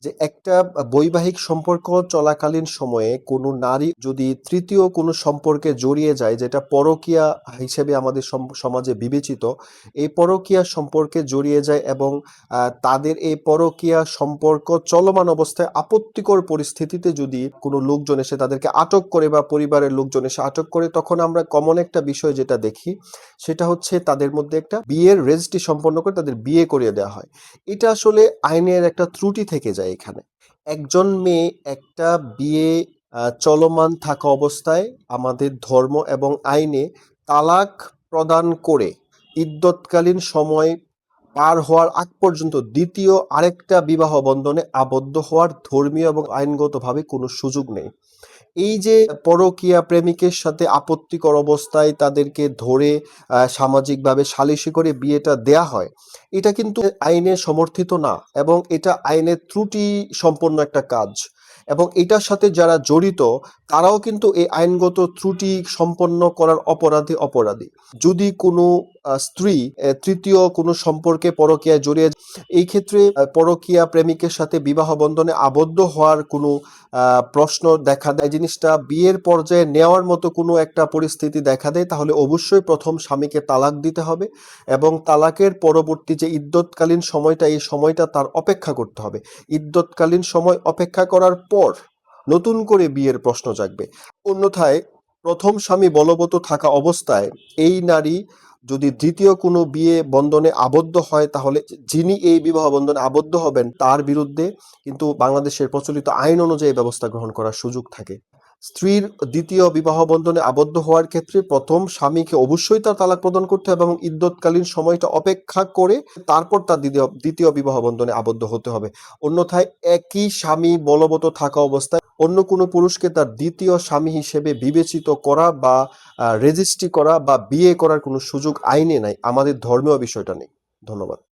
যে একটা বৈবাহিক সম্পর্ক চলাকালীন সময়ে কোনো নারী যদি তৃতীয় কোনো সম্পর্কে জড়িয়ে যায়, যেটা পরকীয়া হিসেবে আমাদের সমাজে বিবেচিত, এই পরকীয়া সম্পর্কে জড়িয়ে যায় এবং তাদের এই পরকীয়া সম্পর্ক চলমান অবস্থায় আপত্তিকর পরিস্থিতিতে যদি কোনো লোকজন এসে তাদেরকে আটক করে বা পরিবারের লোকজন এসে আটক করে, তখন আমরা কমন একটা বিষয় যেটা দেখি সেটা হচ্ছে তাদের মধ্যে একটা বিয়ের রেজিস্ট্রি সম্পন্ন করে তাদের বিয়ে করিয়ে দেওয়া হয়। এটা আসলে আইনের একটা ত্রুটি থেকে যায় এখানে। একজন মেয়ে একটা বিয়ে চলমান থাকা অবস্থায় আমাদের ধর্ম এবং আইনে তালাক প্রদান করে ইদ্যৎকালীন সময় পার হওয়ার আগ পর্যন্ত দ্বিতীয় আরেকটা বিবাহ বন্ধনে আবদ্ধ হওয়ার ধর্মীয় এবং আইনগতভাবে কোনো সুযোগ নেই। এই যে পরকীয়া প্রেমিকের সাথে আপত্তিকর অবস্থায় তাদেরকে ধরে সামাজিকভাবে সালিশি করে বিয়েটা দেয়া হয়, এটা কিন্তু আইনে সমর্থিত না এবং এটা আইনের ত্রুটি সম্পন্ন একটা কাজ। এবং এটার সাথে যারা জড়িত তারাও কিন্তু এই আইনগত ত্রুটি সম্পন্ন করার অপরাধী। যদি কোনো স্ত্রী তৃতীয় কোনো সম্পর্কে পরকীয়ায় জড়িয়ে, এই ক্ষেত্রে পরকীয়া প্রেমিকের সাথে বিবাহ বন্ধনে আবদ্ধ হওয়ার কোনো প্রশ্ন দেখা দেয়, জিনিসটা বিয়ের পর্যায়ে নেওয়ার মতো কোনো একটা পরিস্থিতি দেখা দেয়, তাহলে অবশ্যই প্রথম স্বামীকে তালাক দিতে হবে এবং তালাকের পরবর্তী যে ইদ্যৎকালীন সময়টা, এই সময়টা তার অপেক্ষা করতে হবে। ইদ্যৎকালীন সময় অপেক্ষা করার পর নতুন করে বিয়ের প্রশ্ন জাগবে। অন্যথায় প্রথম স্বামী বলবৎ থাকা অবস্থায় এই নারী যদি দ্বিতীয় কোনো বিয়ে বন্ধনে আবদ্ধ হয়, তাহলে যিনি এই বিবাহ বন্ধনে আবদ্ধ হবেন তার বিরুদ্ধে কিন্তু বাংলাদেশের প্রচলিত আইন অনুযায়ী ব্যবস্থা গ্রহণ করার সুযোগ থাকে। স্ত্রীর দ্বিতীয় বিবাহ বন্ধনে আবদ্ধ হওয়ার ক্ষেত্রে প্রথম স্বামীকে অবশ্যই তার তালাক প্রদান করতে হবে এবং ইদ্যৎকালীন সময়টা অপেক্ষা করে তারপর তার দ্বিতীয় বিবাহ বন্ধনে আবদ্ধ হতে হবে। অন্যথায় একই স্বামী বলবৎ থাকা অবস্থায় অন্য কোনো পুরুষকে তার দ্বিতীয় স্বামী হিসেবে বিবেচিত করা বা রেজিস্ট্রি করা বা বিয়ে করার কোনো সুযোগ আইনে নাই, আমাদের ধর্মীয় বিষয়টা নেই। ধন্যবাদ।